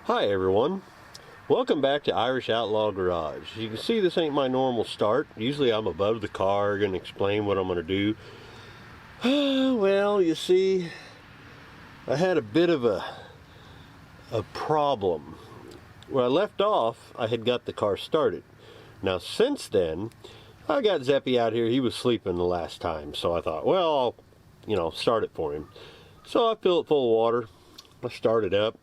Hi everyone, welcome back to Irish Outlaw Garage. You can see this ain't my normal start. Usually I'm above the car, gonna explain what I'm gonna do. Well, you see, I had a bit of a problem. Where I left off, I had got the car started. Now since then, I got Zeppy out here. He was sleeping the last time, so I thought, well, I'll start it for him. So I filled it full of water. I started up.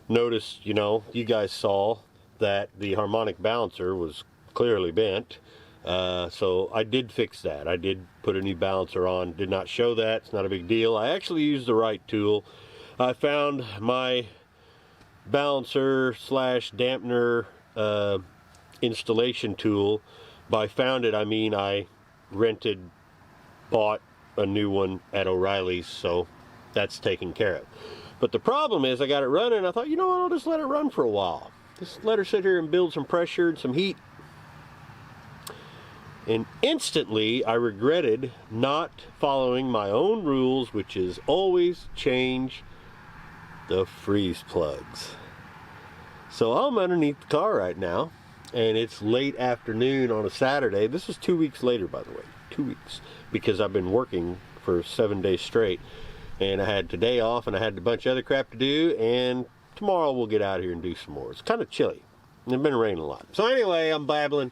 Noticed, you guys saw that the harmonic balancer was clearly bent. So I did fix that. I did put a new balancer on. Did not show that. It's not a big deal. I actually used the right tool. I found my balancer slash dampener installation tool. By found it, I mean I bought a new one at O'Reilly's, so that's taken care of. But the problem is I got it running. I thought, you know what, I'll just let it run for a while. Just let her sit here and build some pressure and some heat. And instantly I regretted not following my own rules, which is always change the freeze plugs. So I'm underneath the car right now, and it's late afternoon on a Saturday. This is 2 weeks later, by the way. 2 weeks. Because I've been working for 7 days straight. And I had today off, and I had a bunch of other crap to do, and tomorrow we'll get out here and do some more. It's kind of chilly. It's been raining a lot. So anyway, I'm babbling.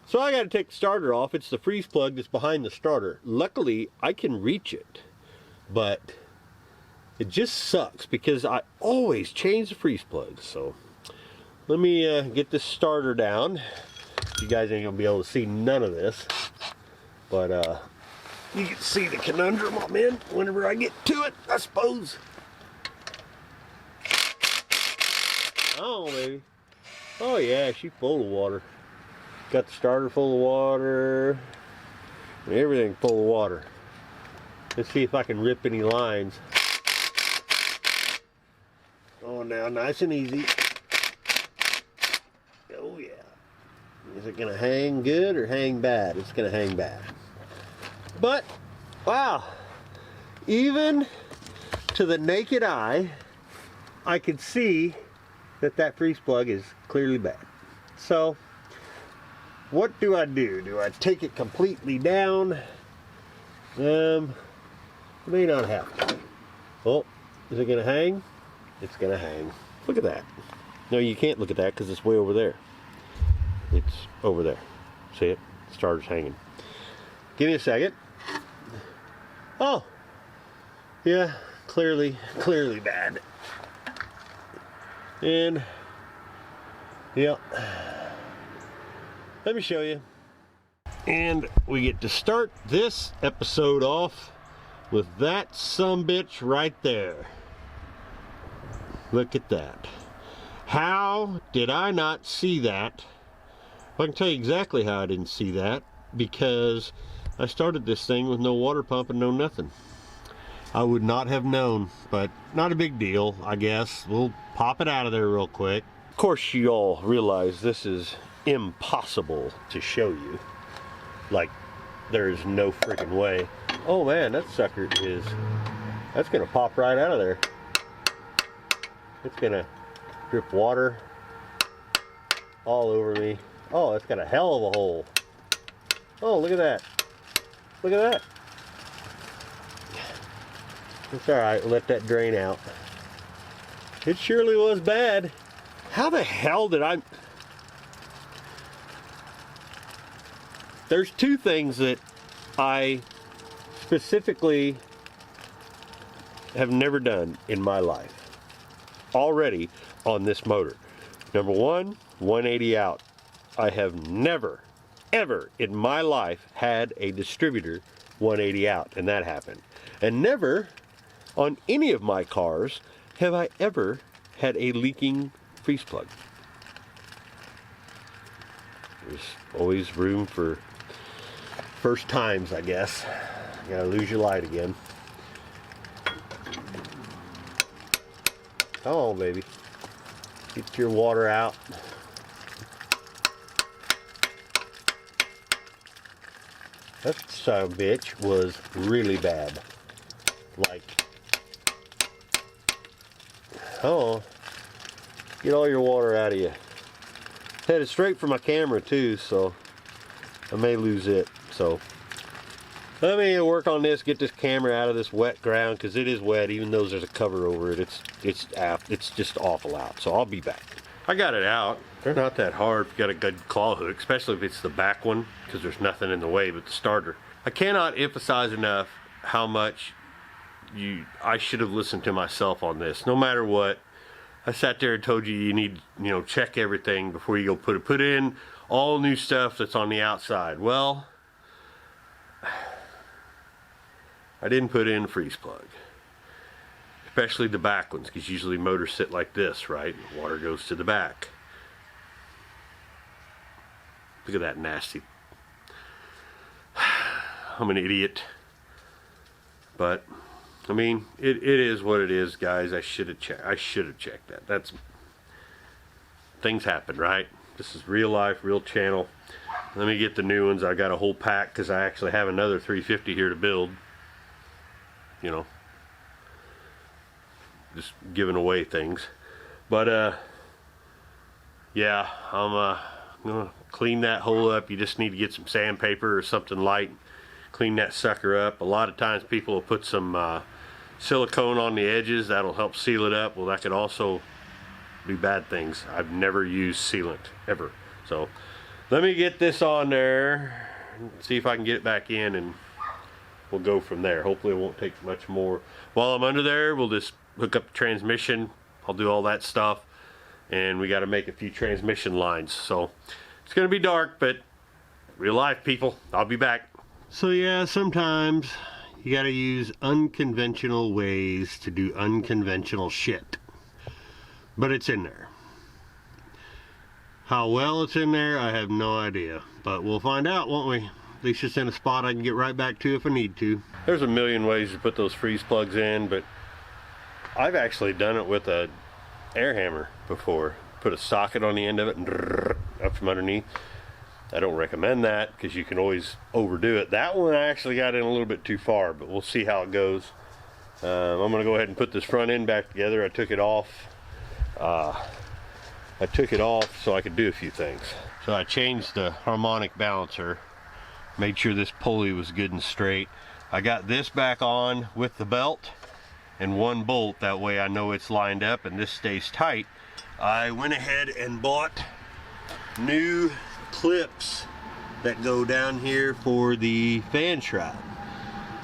So I got to take the starter off. It's the freeze plug that's behind the starter. Luckily, I can reach it, but it just sucks because I always change the freeze plugs. So let me get this starter down. You guys ain't gonna be able to see none of this, but you can see the conundrum I'm in whenever I get to it, I suppose. Oh, baby. Oh, yeah, she's full of water. Got the starter full of water. And everything full of water. Let's see if I can rip any lines. Oh, now, nice and easy. Oh, yeah. Is it going to hang good or hang bad? It's going to hang bad. But, wow, even to the naked eye, I could see that that freeze plug is clearly bad. So, what do I do? Do I take it completely down? May not have to. Oh, is it going to hang? It's going to hang. Look at that. No, you can't look at that because it's way over there. It's over there. See it? The starter's hanging. Give me a second. Oh, yeah, clearly bad. And, yeah, let me show you. And we get to start this episode off with that sumbitch right there. Look at that. How did I not see that? Well, I can tell you exactly how I didn't see that, because I started this thing with no water pump and no nothing. I would not have known, but not a big deal, I guess. We'll pop it out of there real quick. Of course, you all realize this is impossible to show you. Like, there's no freaking way. Oh man, that sucker that's gonna pop right out of there. It's gonna drip water all over me. Oh, it's got a hell of a hole. Oh, look at that. Look at that. It's alright, let that drain out. It surely was bad. How the hell did I... There's two things that I specifically have never done in my life already on this motor. Number one, 180 out. I have never, ever in my life had a distributor 180 out, and that happened. And never on any of my cars have I ever had a leaking freeze plug. There's always room for first times, I guess. You gotta lose your light again. Come on, baby. Get your water out. That son of a bitch was really bad. Like, oh, Get all your water out of you. Headed straight for my camera too, so I may lose it. So let me work on this, get this camera out of this wet ground, because it is wet even though there's a cover over it. It's just awful out. So I'll be back. I got it out. They're not that hard if you got a good claw hook, especially if it's the back one, because there's nothing in the way but the starter. I cannot emphasize enough how much I should have listened to myself on this. No matter what, I sat there and told you need, check everything before you go put in all new stuff that's on the outside. Well, I didn't put in freeze plug, especially the back ones, because usually motors sit like this, right? Water goes to the back. Look at that nasty. I'm an idiot, but I mean, it is what it is, guys. I should have checked that. Things happen, right? This is real life, real channel. Let me get the new ones. I got a whole pack because I actually have another 350 here to build. Just giving away things. But yeah, I'm gonna clean that hole up. You just need to get some sandpaper or something light, clean that sucker up. A lot of times people will put some silicone on the edges. That'll help seal it up. Well, that could also do bad things. I've never used sealant ever. So let me get this on there, see if I can get it back in, and we'll go from there. Hopefully it won't take much more. While I'm under there, we'll just hook up the transmission. I'll do all that stuff, and we got to make a few transmission lines. So it's gonna be dark, but real life, people. I'll be back. So yeah, sometimes you got to use unconventional ways to do unconventional shit, but it's in there. How well it's in there, I have no idea, but we'll find out, won't we? At least it's in a spot I can get right back to if I need to. There's a million ways to put those freeze plugs in, but I've actually done it with a air hammer before. Put a socket on the end of it and up from underneath. I don't recommend that because you can always overdo it. That one I actually got in a little bit too far, but we'll see how it goes. I'm going to go ahead and put this front end back together. I took it off. So I could do a few things. So I changed the harmonic balancer, made sure this pulley was good and straight. I got this back on with the belt and one bolt. That way I know it's lined up and this stays tight. I went ahead and bought new clips that go down here for the fan shroud.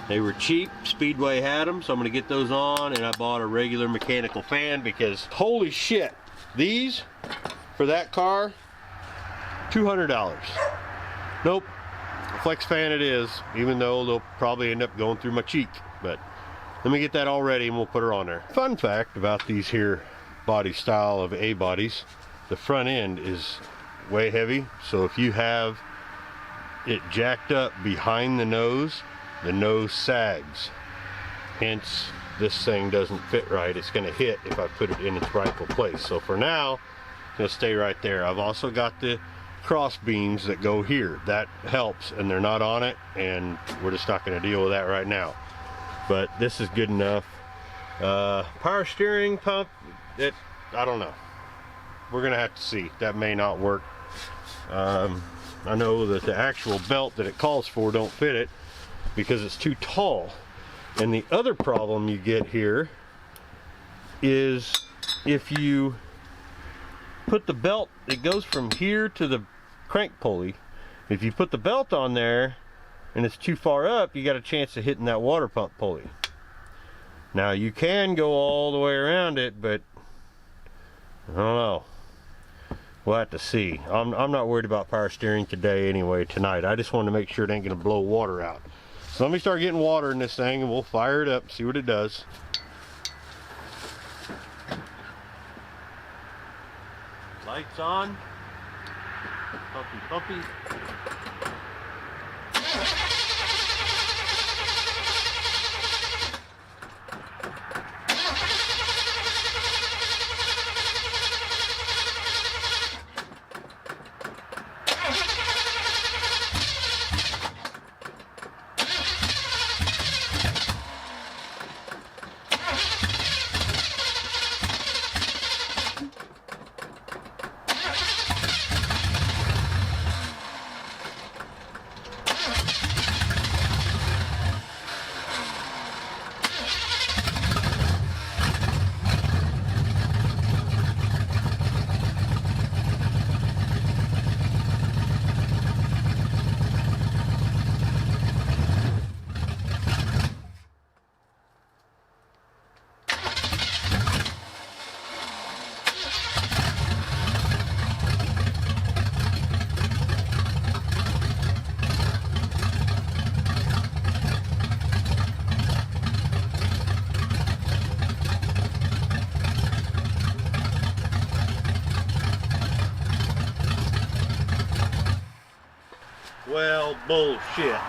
They were cheap. Speedway had them, so I'm going to get those on, and I bought a regular mechanical fan because holy shit, these for that car, $200. Nope, flex fan it is, even though they'll probably end up going through my cheek. But let me get that all ready and we'll put her on there. Fun fact about these here body style of A bodies, the front end is way heavy, so if you have it jacked up behind the nose sags, hence this thing doesn't fit right. It's going to hit if I put it in its rightful place. So for now it's going to stay right there. I've also got the cross beams that go here. That helps, and they're not on it, and we're just not going to deal with that right now, but this is good enough. Power steering pump, I don't know. We're gonna have to see. That may not work. I know that the actual belt that it calls for don't fit it because it's too tall. And the other problem you get here is if you put the belt, it goes from here to the crank pulley. If you put the belt on there and it's too far up, you got a chance of hitting that water pump pulley. Now you can go all the way around it, but I don't know. We'll have to see. I'm not worried about power steering today anyway, tonight. I just want to make sure it ain't going to blow water out. So let me start getting water in this thing and we'll fire it up, see what it does. Lights on. Pumpy, pumpy. Well, bullshit.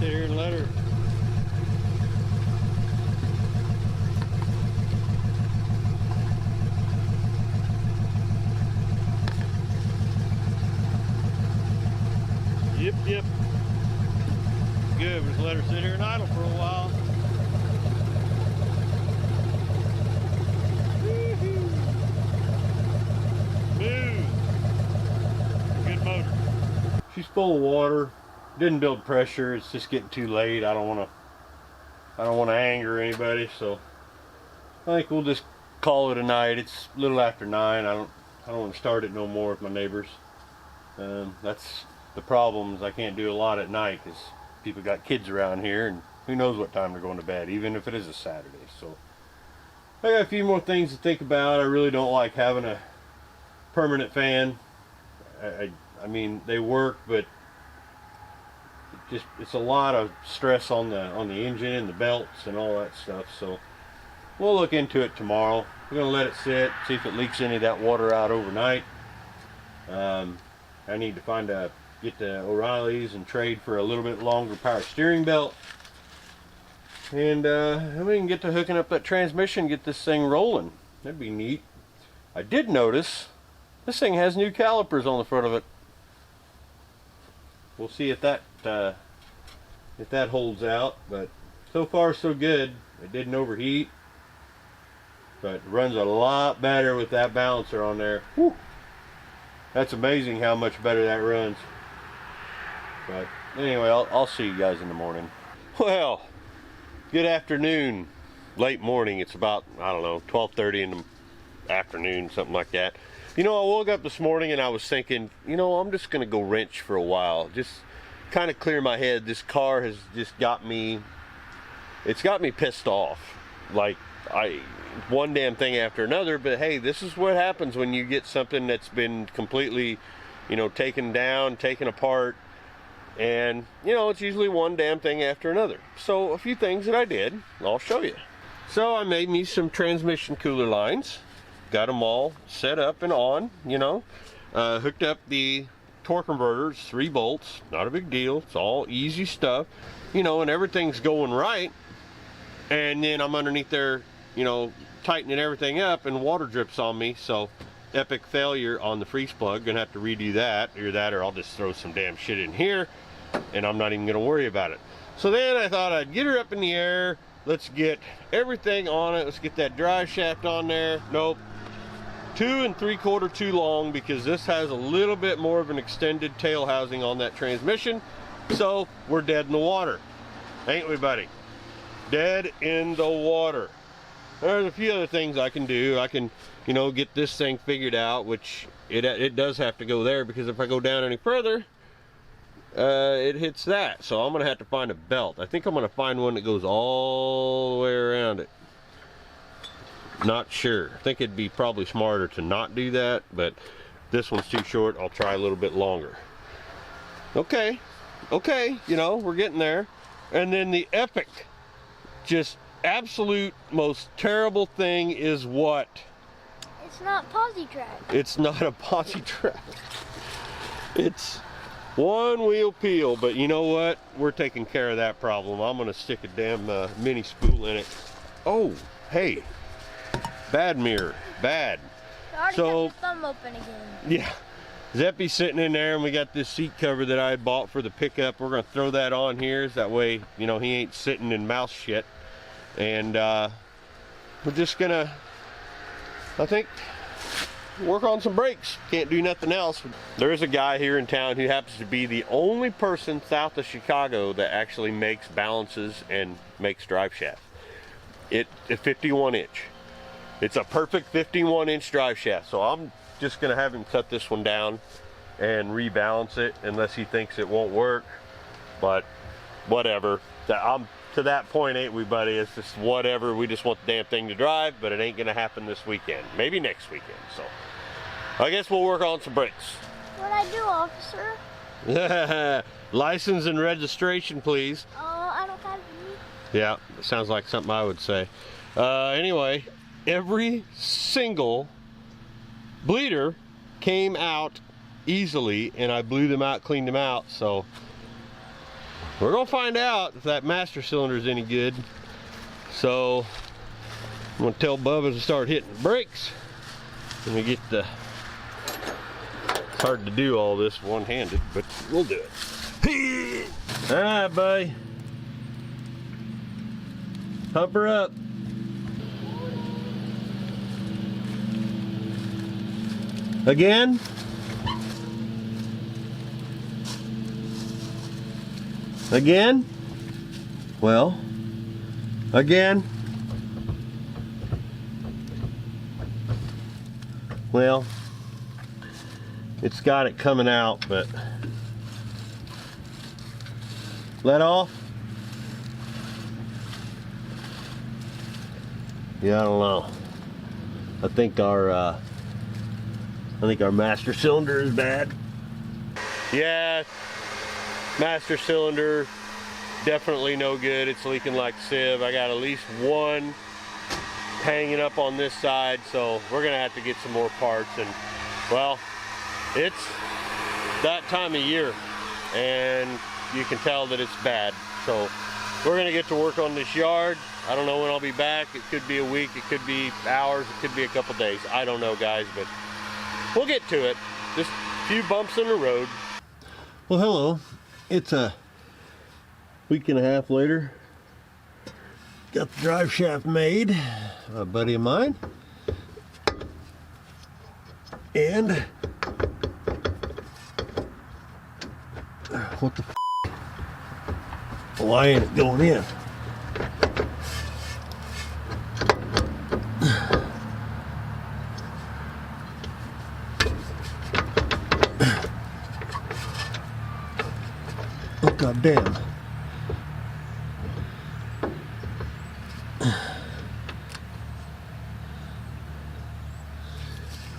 sit here and let her. Yep. Good, just let her sit here and idle for a while. Smooth. Good motor. She's full of water. Didn't build pressure. It's just getting too late. I don't want to anger anybody, so I think we'll just call it a night. It's a little after 9. I don't want to start it no more with my neighbors. That's the problem, is I can't do a lot at night because people got kids around here, and who knows what time they're going to bed, even if it is a Saturday. So I got a few more things to think about. I really don't like having a permanent fan. I mean, they work, but it's a lot of stress on the engine and the belts and all that stuff. So we'll look into it tomorrow. We're gonna let it sit, see if it leaks any of that water out overnight. I need to get the O'Reilly's and trade for a little bit longer power steering belt, and we can get to hooking up that transmission, get this thing rolling. That'd be neat. I did notice this thing has new calipers on the front of it. We'll see if that holds out, but so far so good. It didn't overheat, but it runs a lot better with that balancer on there. Whew. That's amazing how much better that runs. But anyway, I'll see you guys in the morning. Well, good afternoon, late morning. It's about, I don't know, 12:30 in the afternoon, something like that. You know, I woke up this morning and I was thinking, you know, I'm just gonna go wrench for a while, just kind of clear my head. This car has just got me, it's got me pissed off. Like, one damn thing after another. But hey, this is what happens when you get something that's been completely, you know, taken down, taken apart, and you know, it's usually one damn thing after another. So a few things that I did, I'll show you. So I made me some transmission cooler lines, got them all set up and on, you know, hooked up the torque converters, 3 bolts, not a big deal, it's all easy stuff, you know, and everything's going right. And then I'm underneath there, you know, tightening everything up, and water drips on me. So epic failure on the freeze plug. Gonna have to redo that, or I'll just throw some damn shit in here and I'm not even gonna worry about it. So then I thought I'd get her up in the air. Let's get everything on it. Let's get that drive shaft on there. Nope, 2 3/4 too long, because this has a little bit more of an extended tail housing on that transmission. So we're dead in the water, ain't we, buddy? Dead in the water. There's a few other things I can do. I can, you know, get this thing figured out, which it does have to go there, because if I go down any further, it hits that. So I'm gonna have to find a belt. I think I'm gonna find one that goes all the way around it. Not sure. I think it'd be probably smarter to not do that, but this one's too short. I'll try a little bit longer. Okay, you know, we're getting there. And then the epic, just absolute most terrible thing is what? It's not posi track. It's not a posi track. It's one wheel peel, but you know what? We're taking care of that problem. I'm gonna stick a damn mini spool in it. Oh, hey, bad mirror, bad. You already So, got your thumb open again. yeah, Zeppy's sitting in there, and we got this seat cover that I had bought for the pickup. We're gonna throw that on here, so that way, you know, he ain't sitting in mouse shit. And we're just gonna, I think, work on some brakes. Can't do nothing else. There's a guy here in town who happens to be the only person south of Chicago that actually makes balances and makes drive shaft. It's a 51 inch. It's a perfect 51 inch drive shaft. So I'm just gonna have him cut this one down and rebalance it, unless he thinks it won't work. But whatever. I'm to that point, ain't we, buddy? It's just whatever. We just want the damn thing to drive, but it ain't gonna happen this weekend. Maybe next weekend. So I guess we'll work on some brakes. What I do, officer? License and registration, please. Oh, I don't have any. Yeah, sounds like something I would say. Anyway, every single bleeder came out easily, and I blew them out, cleaned them out. So we're gonna find out if that master cylinder is any good. So I'm gonna tell Bubba to start hitting the brakes. Let me get the, it's hard to do all this one-handed, but we'll do it. All right, buddy. Pump her up. Again? Again? Well, again? Well, it's got it coming out, but let off? Yeah, I don't know. I think our master cylinder is bad. Yeah, master cylinder definitely no good. It's leaking like sieve. I got at least one hanging up on this side, so we're gonna have to get some more parts. And well, it's that time of year and you can tell that it's bad. So we're gonna get to work on this yard. I don't know when I'll be back. It could be a week, it could be hours, it could be a couple days. I don't know, guys, but we'll get to it. Just a few bumps in the road. Well, hello. It's a week and a half later. Got the drive shaft made, a buddy of mine. And what the f? Why ain't it going in? Oh, god damn.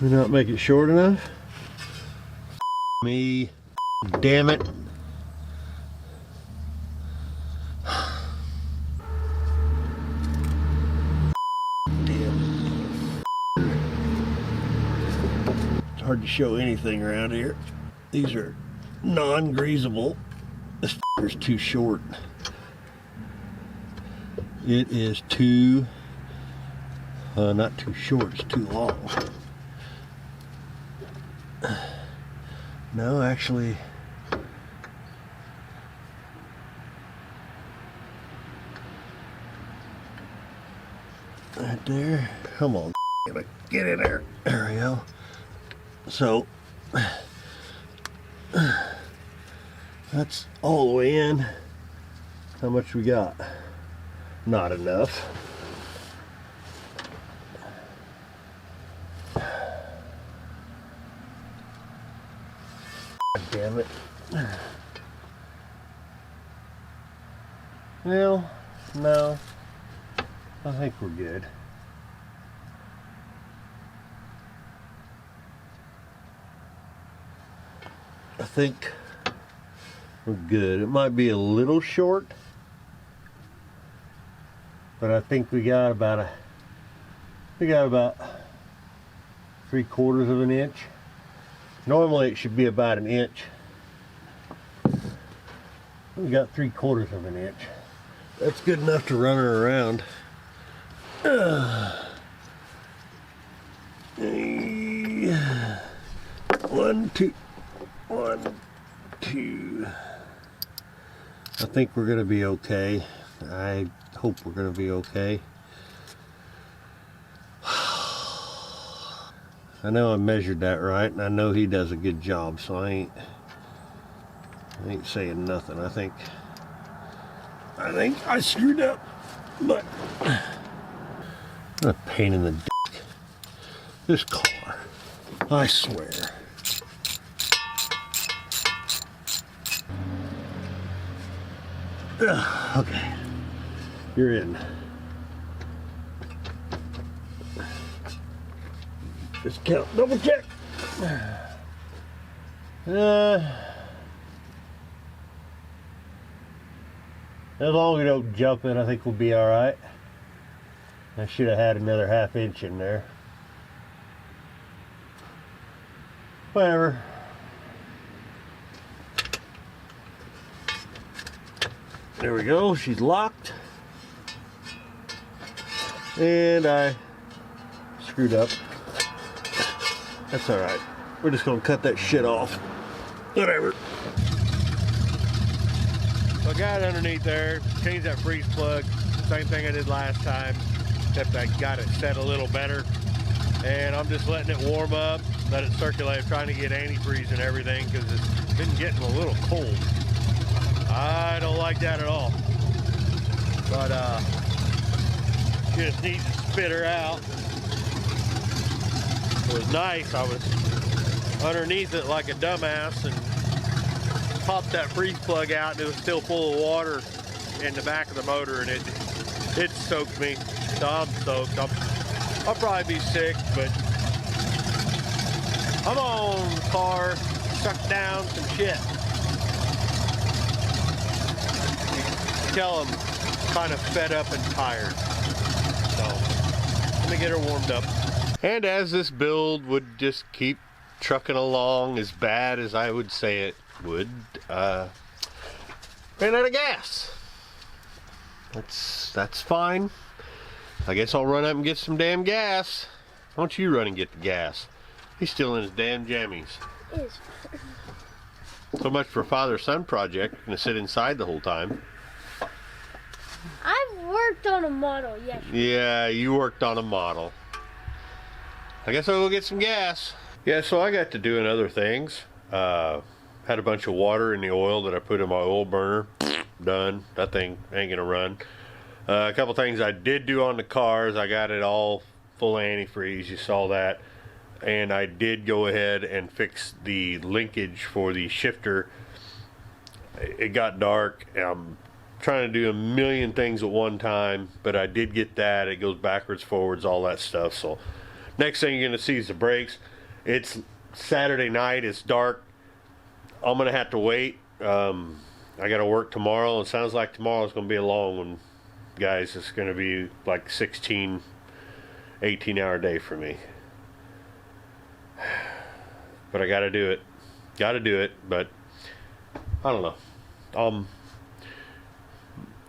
Did we not make it short enough? Me. Damn it. It's hard to show anything around here. These are non-greasable. This is too short. It is too, not too short, it's too long. No, actually, right there. Come on, get in there. There we go. So that's all the way in. How much we got? Not enough. Damn it. Well, no. I think we're good. I think we're good. It might be a little short, but I think we got about 3/4 of an inch. Normally it should be about an inch. We got 3/4 of an inch. That's good enough to run her around. 1, 2, 1, 2. I think we're gonna be okay. I hope we're gonna be okay. I know I measured that right, and I know he does a good job, so I ain't saying nothing. I think I screwed up, but what a pain in the dick. This car, I swear. Okay, you're in. Just count, double check. As long as we don't jump it, I think we'll be all right. I should have had another 1/2 inch in there. Whatever. There we go, she's locked. And I screwed up. That's alright. We're just gonna cut that shit off. Whatever. So I got it underneath there, changed that freeze plug. Same thing I did last time, except I got it set a little better. And I'm just letting it warm up, let it circulate. I'm trying to get antifreeze and everything because it's been getting a little cold. I don't like that at all. But just need to spit her out. It was nice. I was underneath it like a dumbass and popped that freeze plug out, and it was still full of water in the back of the motor, and it soaked me. So I'm soaked. I'll probably be sick, but I'm on car, suck down some shit. Tell I'm kind of fed up and tired. So let me get her warmed up. And as this build would just keep trucking along as bad as I would say it would, ran out of gas. That's fine. I guess I'll run up and get some damn gas. Why don't you run and get the gas? He's still in his damn jammies. Is. So much for father-son project. Gonna sit inside the whole time. I've worked on a model, yes. Yeah, you worked on a model. I guess I'll go get some gas. Yeah, so I got to doing other things. Had a bunch of water in the oil that I put in my oil burner. Done. That thing ain't gonna run. A couple things I did do on the cars. I got it all full of antifreeze. You saw that. And I did go ahead and fix the linkage for the shifter. It got dark. I'm trying to do a million things at one time, but I did get that. It goes backwards, forwards, all that stuff. So next thing you're going to see is the brakes. It's Saturday night. It's dark. I'm going to have to wait. I got to work tomorrow. It sounds like tomorrow's going to be a long one, guys. It's going to be like 16, 18-hour day for me. But I got to do it. Got to do it, but I don't know.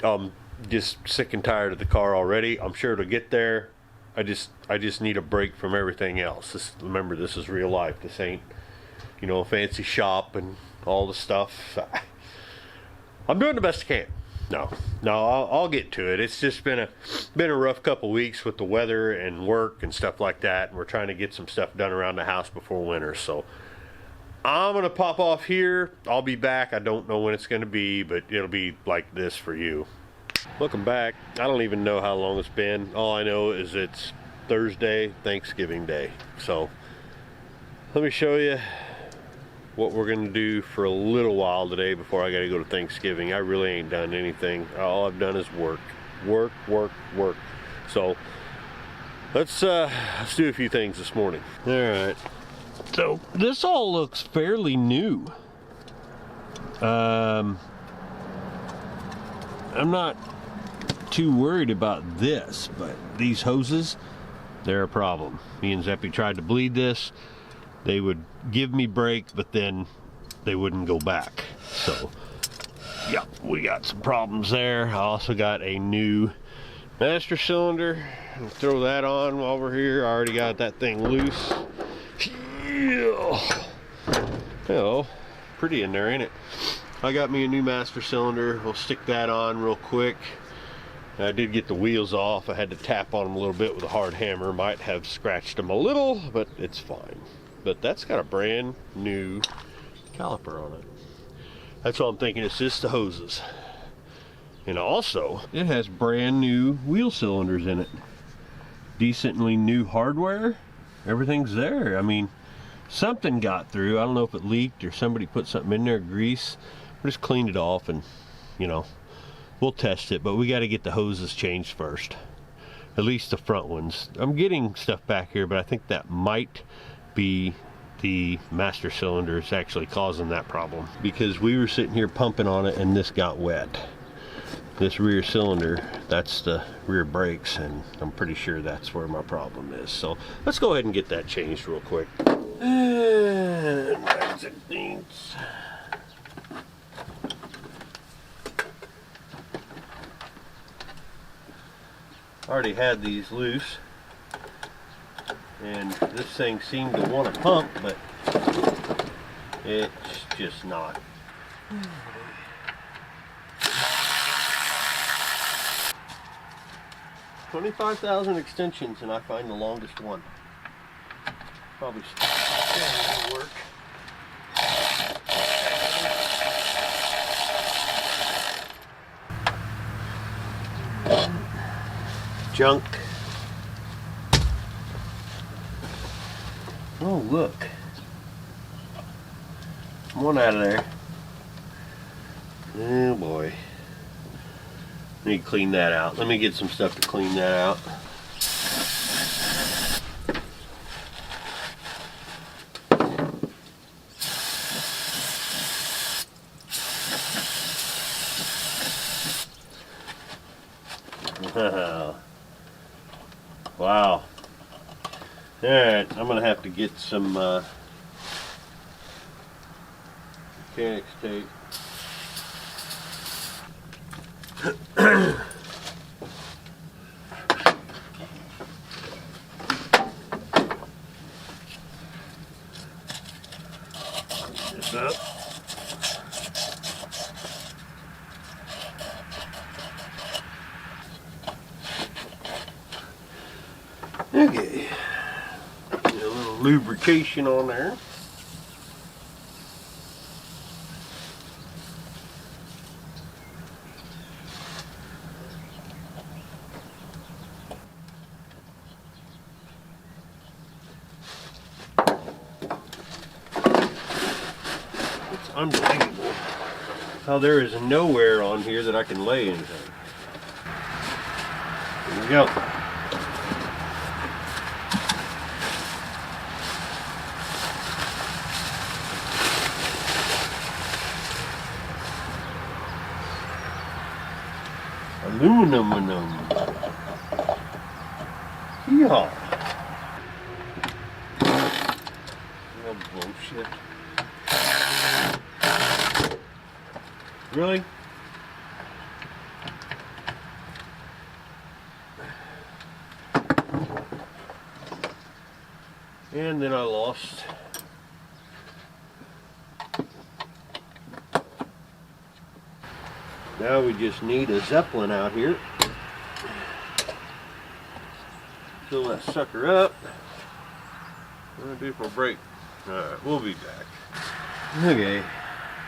I'm just sick and tired of the car already. I'm sure it'll get there. I just need a break from everything else. Remember, this is real life. This ain't, a fancy shop and all the stuff. I'm doing the best I can. No, I'll get to it. It's just been a rough couple weeks with the weather and work and stuff like that, and we're trying to get some stuff done around the house before winter. So I'm gonna pop off here. I'll be back. I don't know when it's gonna be, but it'll be like this for you. Welcome back. I don't even know how long it's been. All I know is it's Thursday, Thanksgiving Day. So let me show you what we're gonna do for a little while today before I gotta go to Thanksgiving. I really ain't done anything. All I've done is work. So let's do a few things this morning. All right. So this all looks fairly new. I'm not too worried about this, but these hoses, they're a problem. Me and Zeppy tried to bleed this. They would give me brake, but then they wouldn't go back. So, yeah, we got some problems there. I also got a new master cylinder. I'll throw that on while we're here. I already got that thing loose. Oh, pretty in there, ain't it? I got me a new master cylinder. We'll stick that on real quick. I did get the wheels off. I had to tap on them a little bit with a hard hammer. Might have scratched them a little, but it's fine. But that's got a brand new caliper on it. That's all I'm thinking. It's just the hoses. And also, it has brand new wheel cylinders in it. Decently new hardware. Everything's there. I mean, something got through. I don't know if it leaked or somebody put something in there, grease. We just cleaned it off and, we'll test it. But we got to get the hoses changed first. At least the front ones. I'm getting stuff back here, but I think that might be the master cylinder is actually causing that problem, because we were sitting here pumping on it and this got wet. This rear cylinder, that's the rear brakes, and I'm pretty sure that's where my problem is. So let's go ahead and get that changed real quick. And I already had these loose, and this thing seemed to want to pump, but it's just not. 25,000 extensions, and I find the longest one. Probably still work. Junk. Oh, look. One out of there. Oh boy. Need to clean that out. Let me get some stuff to clean that out. Wow. Alright, I'm going to have to get some mechanics tape. This up. Okay. Get a little lubrication on there. Unbelievable how there is nowhere on here that I can lay anything. Here we go. Aluminum. Yeehaw. Oh, bullshit. Really? And then I lost now we just need a Zeppelin out here. Fill that sucker up. What do I do for a break? Alright, we'll be back. Okay.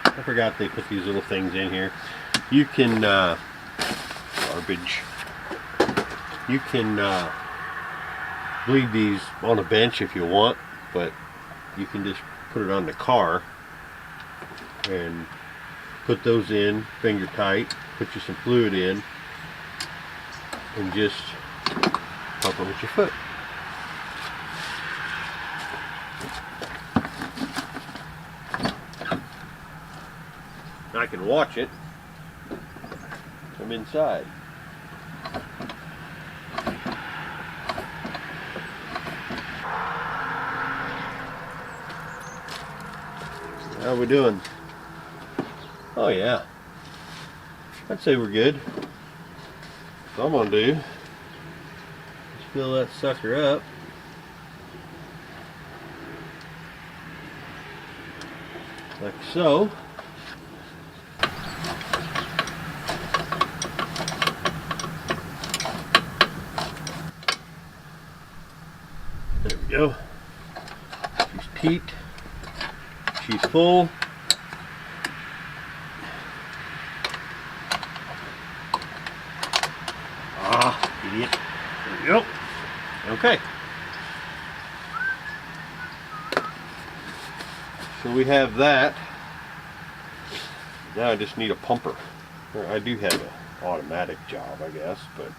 I forgot they put these little things in here. You can, garbage. You can leave these on a bench if you want, but you can just put it on the car and put those in, finger tight, put you some fluid in, and just pump them with your foot. I can watch it from inside. How are we doing? Oh yeah, I'd say we're good. So I'm gonna do is fill that sucker up. Like so. There we go. She's peaked. She's full. Ah, idiot. There we go. Okay. So we have that. Now I just need a pumper. I do have an automatic job, I guess, but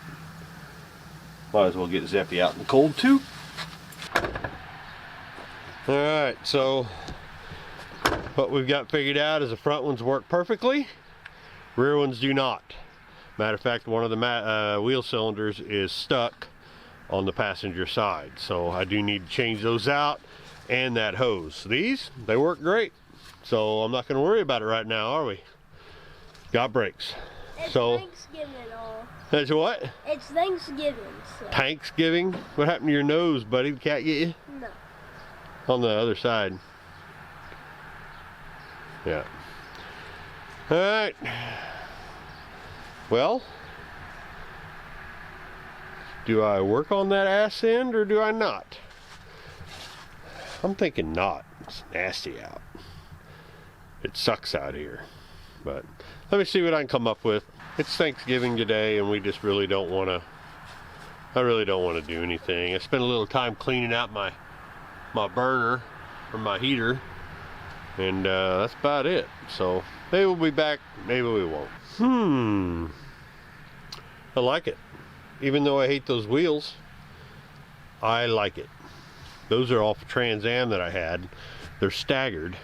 might as well get Zeppy out in the cold too. Alright, so what we've got figured out is the front ones work perfectly, rear ones do not. Matter of fact, one of the wheel cylinders is stuck on the passenger side, so I do need to change those out, and that hose. These, they work great, so I'm not going to worry about it right now, are we? Got brakes. It's So Thanksgiving all. that's what? It's Thanksgiving. So. Thanksgiving? What happened to your nose, buddy? The cat get you? No. On the other side. Yeah. Alright. Well, do I work on that ass end or do I not? I'm thinking not. It's nasty out. It sucks out here. But let me see what I can come up with. It's Thanksgiving today and we just really don't want to, I really don't want to do anything. I spent a little time cleaning out my burner or my heater, and that's about it. So maybe we'll be back, maybe we won't. I like it. Even though I hate those wheels, I like it. Those are off Trans Am that I had. They're staggered.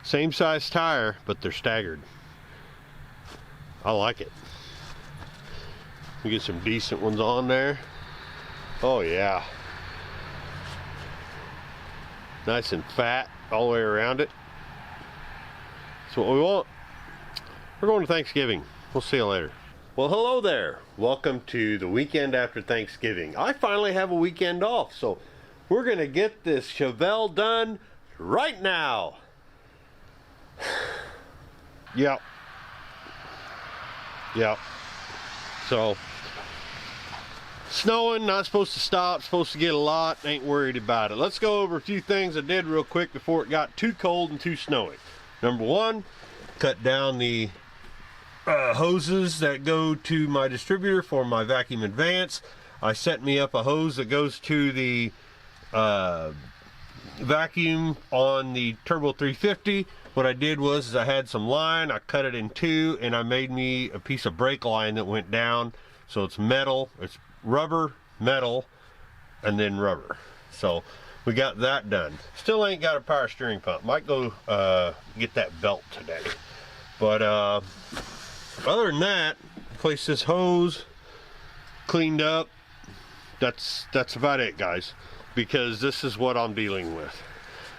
Same size tire, but they're staggered. I like it. We get some decent ones on there. Oh yeah. Nice and fat all the way around it. That's what we want. We're going to Thanksgiving. We'll see you later. Well, hello there. Welcome to the weekend after Thanksgiving. I finally have a weekend off, so we're going to get this Chevelle done right now. Yep. So, snowing, not supposed to stop, supposed to get a lot, ain't worried about it. Let's go over a few things I did real quick before it got too cold and too snowy. Number one, cut down the hoses that go to my distributor for my vacuum advance. I set me up a hose that goes to the vacuum on the Turbo 350. What I did was I had some line, I cut it in two, and I made me a piece of brake line that went down. So it's metal, it's rubber, metal, and then rubber. So we got that done. Still ain't got a power steering pump. Might go get that belt today. But other than that, place this hose, cleaned up. That's about it, guys, because this is what I'm dealing with.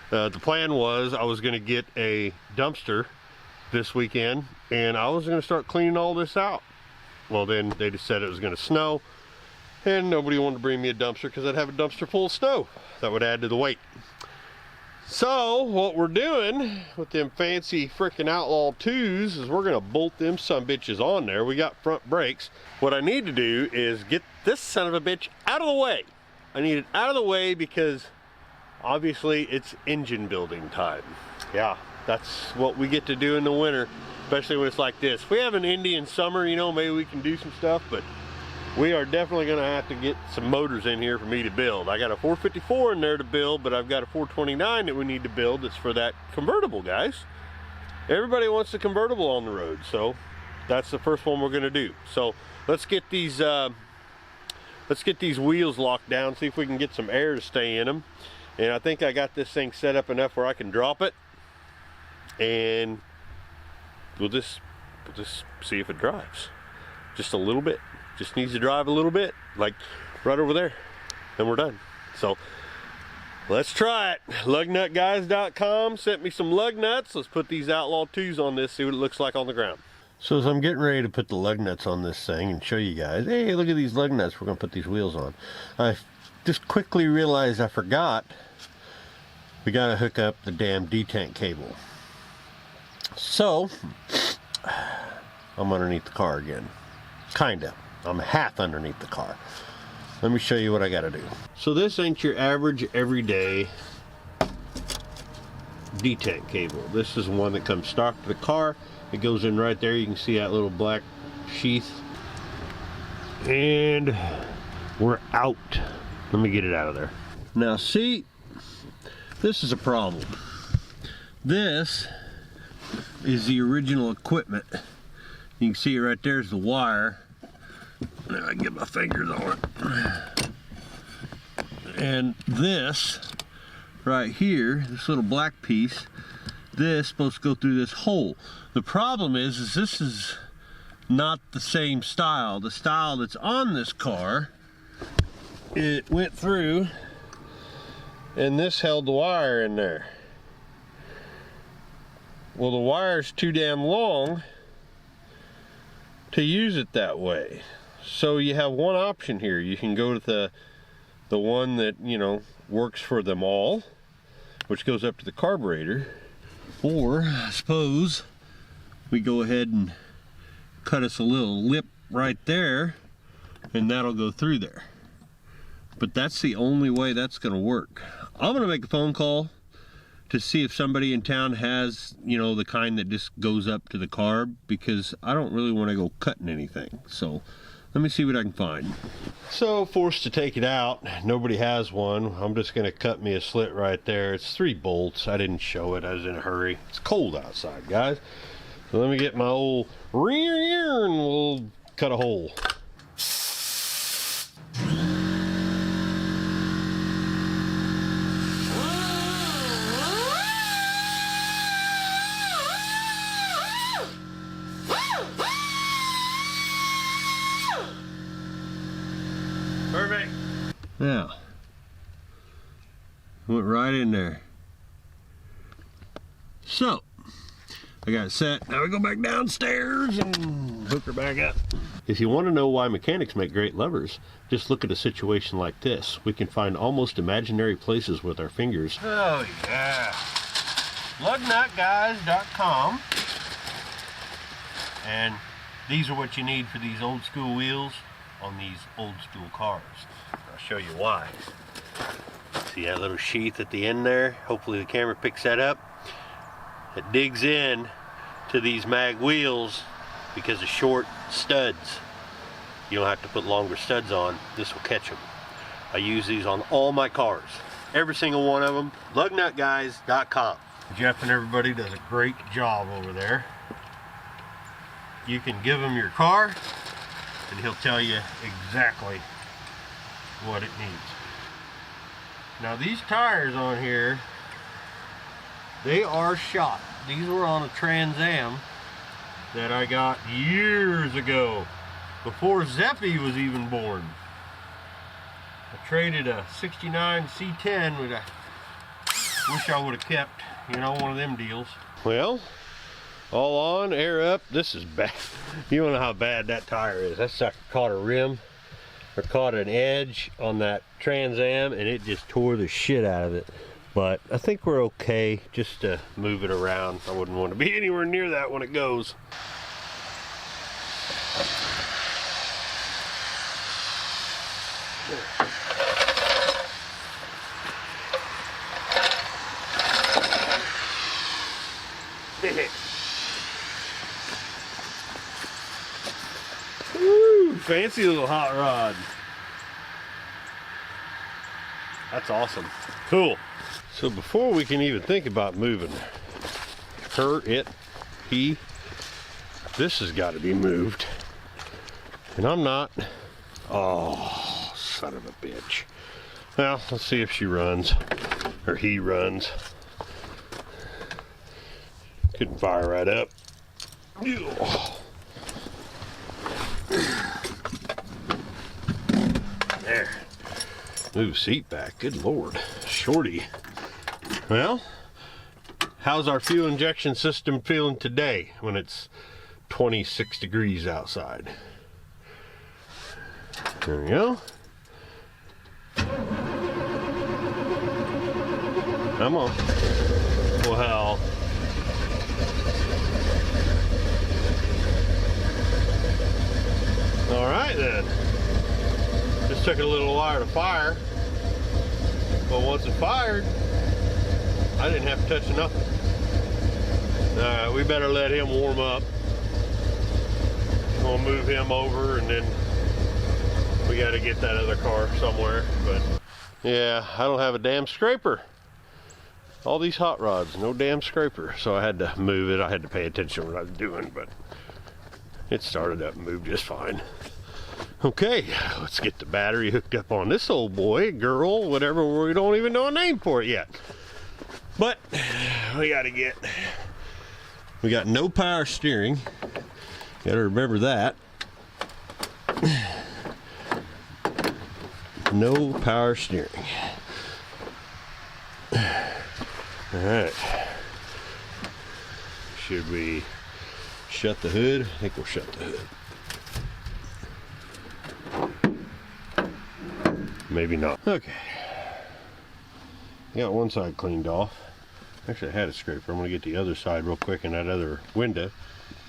The plan was I was going to get a dumpster this weekend and I was going to start cleaning all this out. Well, then they just said it was going to snow and nobody wanted to bring me a dumpster because I'd have a dumpster full of snow. That would add to the weight. So what we're doing with them fancy freaking Outlaw 2s is we're going to bolt them sumbitches on there. We got front brakes. What I need to do is get this son of a bitch out of the way. I need it out of the way because obviously it's engine building time. Yeah, that's what we get to do in the winter, especially when it's like this. If we have an Indian summer, you know, maybe we can do some stuff, but we are definitely going to have to get some motors in here for me to build. I got a 454 in there to build, but I've got a 429 that we need to build. That's for that convertible, guys. Everybody wants a convertible on the road, so that's the first one we're going to do. So let's get these wheels locked down, see if we can get some air to stay in them. And I think I got this thing set up enough where I can drop it, and we'll just see if it drives. Just a little bit. Just needs to drive a little bit, like right over there, and we're done. So let's try it. Lugnutguys.com sent me some lug nuts. Let's put these Outlaw 2s on this, see what it looks like on the ground. So as I'm getting ready to put the lug nuts on this thing and show you guys, hey, look at these lug nuts we're going to put these wheels on. I just quickly realized I forgot we got to hook up the damn detent cable. So I'm underneath the car again. Kinda. I'm half underneath the car. Let me show you what I got to do. So this ain't your average everyday detent cable. This is one that comes stock to the car. It goes in right there. You can see that little black sheath. And we're out. Let me get it out of there. Now see, this is a problem. This is the original equipment. You can see it right there's the wire. Now I can get my fingers on it. And this right here, this little black piece, this is supposed to go through this hole. The problem is this is not the same style. The style that's on this car, it went through and this held the wire in there. Well, the wire's too damn long to use it that way. So you have one option here. You can go to the one that, you know, works for them all, which goes up to the carburetor. Or I suppose we go ahead and cut us a little lip right there, and that'll go through there. But that's the only way that's gonna work. I'm gonna make a phone call to see if somebody in town has, you know, the kind that just goes up to the carb, because I don't really want to go cutting anything. So let me see what I can find. So forced to take it out. Nobody has one. I'm just gonna cut me a slit right there. It's 3 bolts. I didn't show it. I was in a hurry. It's cold outside, guys. So let me get my old rear and we'll cut a hole. Perfect. Now, went right in there. So, I got it set. Now we go back downstairs and hook her back up. If you want to know why mechanics make great lovers, just look at a situation like this. We can find almost imaginary places with our fingers. Oh yeah. Lugnutguys.com. And these are what you need for these old school wheels on these old school cars. I'll show you why. See that little sheath at the end there? Hopefully the camera picks that up. It digs in to these mag wheels because of short studs. You don't have to put longer studs on. This will catch them. I use these on all my cars. Every single one of them. Lugnutguys.com. Jeff and everybody does a great job over there. You can give him your car and he'll tell you exactly what it needs. Now these tires on here, they are shot. These were on a Trans Am that I got years ago, before Zeffy was even born. I traded a 69 C10 with a, wish I would have kept, you know, one of them deals. Well, all on, air up. This is bad. You don't know how bad that tire is. That sucker caught a rim or caught an edge on that Trans Am and it just tore the shit out of it. But I think we're okay just to move it around. I wouldn't want to be anywhere near that when it goes. Woo, fancy little hot rod. That's awesome. Cool. So before we can even think about moving her, this has got to be moved. And I'm not. Oh, son of a bitch. Well, let's see if she runs, or he runs. Couldn't fire right up. There. Move seat back. Good Lord. Shorty. Well, how's our fuel injection system feeling today when it's 26 degrees outside? There we go. Come on. Well, all right then. Just took it a little while to fire, but once it fired, I didn't have to touch nothing. We better let him warm up. We'll move him over and then we got to get that other car somewhere. But yeah, I don't have a damn scraper. All these hot rods, no damn scraper. So I had to move it. I had to pay attention to what I was doing, but it started up and moved just fine. Okay, let's get the battery hooked up on this old boy, girl, whatever. We don't even know a name for it yet. But we got no power steering. Gotta remember that. No power steering. All right. Should we shut the hood? I think we'll shut the hood. Maybe not. Okay. Got one side cleaned off. Actually, I had a scraper. I'm gonna get the other side real quick in that other window.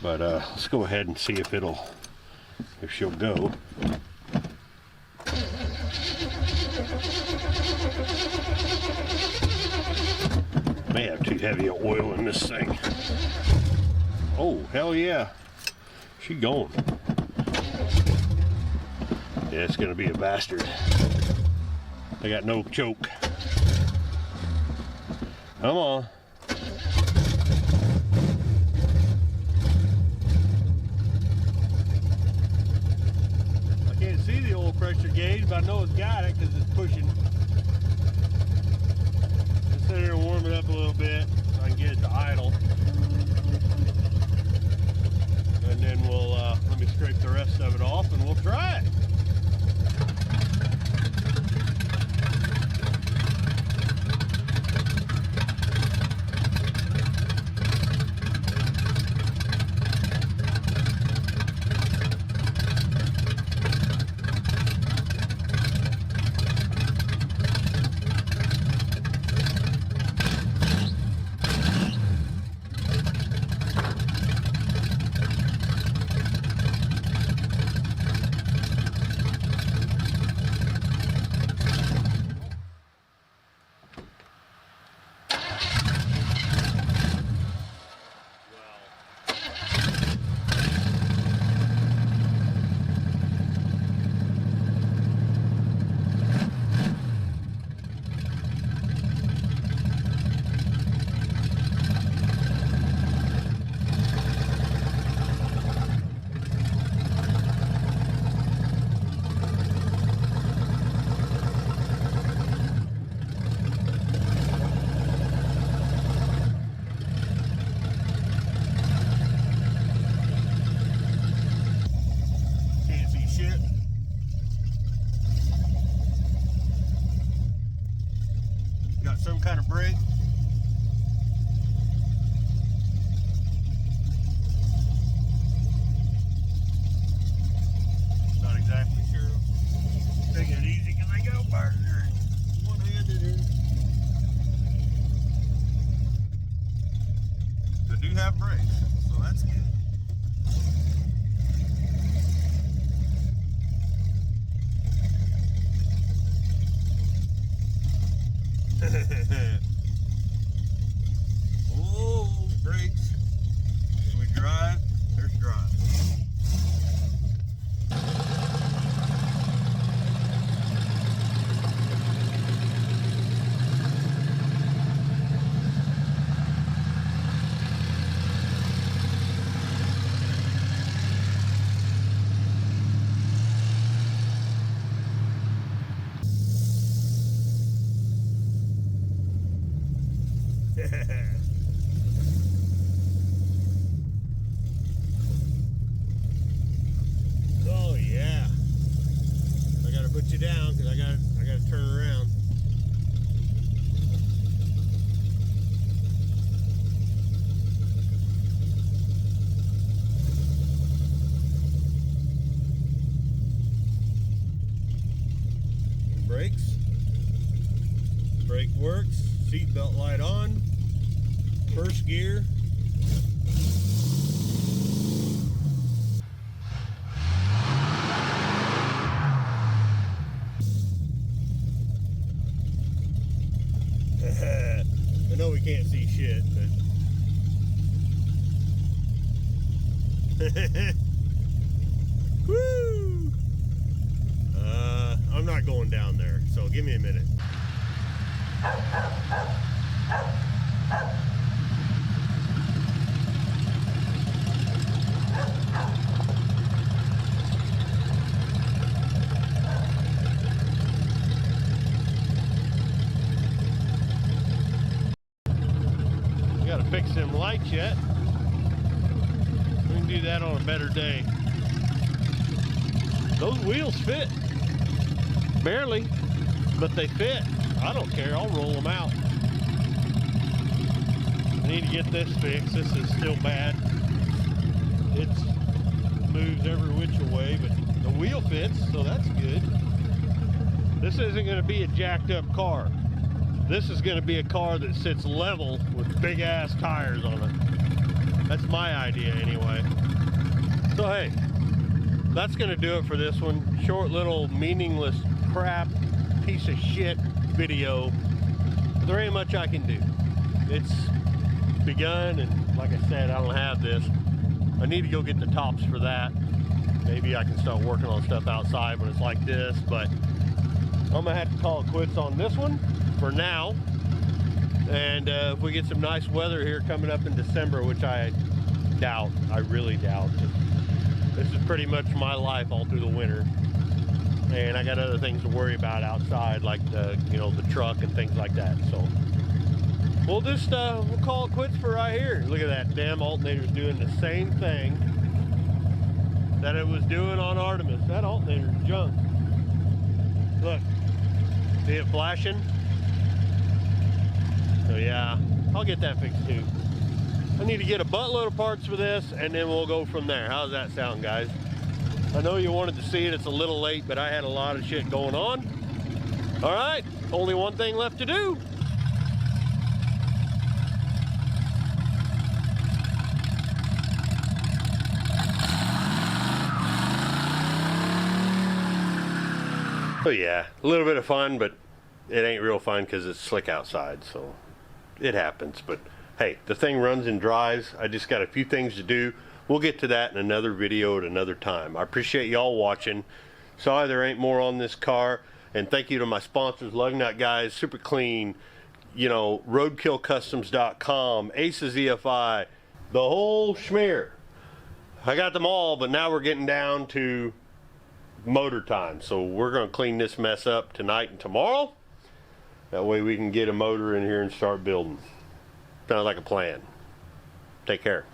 But let's go ahead and see if she'll go. May have too heavy of oil in this thing. Oh, hell yeah. She going. Yeah, it's gonna be a bastard. I got no choke. Come on. I can't see the oil pressure gauge, but I know it's got it because it's pushing. Just sit there and warm it up a little bit so I can get it to idle. And then we'll, let me scrape the rest of it off and we'll try it. Some kind of brake. Not exactly sure. Taking it easy because I got a partner one-handed here. They do have brakes, so that's good. Oh, brakes. Can we drive? There's drive. Oh yeah. I gotta put you down because I gotta turn around. Brakes. Brake works. Seatbelt light on. First gear. I know we can't see shit, but woo! I'm not going down there, so give me a minute. Gotta fix them lights yet. We can do that on a better day. Those wheels fit. Barely, but they fit. I don't care, I'll roll them out. I need to get this fixed. This is still bad. It moves every which way, but the wheel fits, so that's good. This isn't going to be a jacked up car. This is going to be a car that sits level with big ass tires on it. That's my idea anyway. So hey, that's going to do it for this one. Short little meaningless crap piece of shit video. There ain't much I can do. It's begun, and like I said, I don't have this. I need to go get the tops for that. Maybe I can start working on stuff outside when it's like this, but I'm gonna have to call it quits on this one for now. And if we get some nice weather here coming up in December, which I doubt, I really doubt. This is pretty much my life all through the winter. And I got other things to worry about outside, like the, you know, the truck and things like that. So we'll just, we'll call it quits for right here. Look at that, damn alternator's doing the same thing that it was doing on Artemis. That alternator's junk. Look, see it flashing? So yeah, I'll get that fixed too. I need to get a buttload of parts for this, and then we'll go from there. How's that sound, guys? I know you wanted to see it. It's a little late, but I had a lot of shit going on. All right, only one thing left to do. So yeah, a little bit of fun, but it ain't real fun because it's slick outside, so it happens. But hey, the thing runs and drives. I just got a few things to do. We'll get to that in another video at another time. I appreciate y'all watching. Sorry there ain't more on this car. And thank you to my sponsors, Lug Nut Guys, Super Clean, you know, RoadkillCustoms.com, Aces EFI, the whole schmear. I got them all, but now we're getting down to motor time. So we're going to clean this mess up tonight and tomorrow. That way we can get a motor in here and start building. Sounds like a plan. Take care.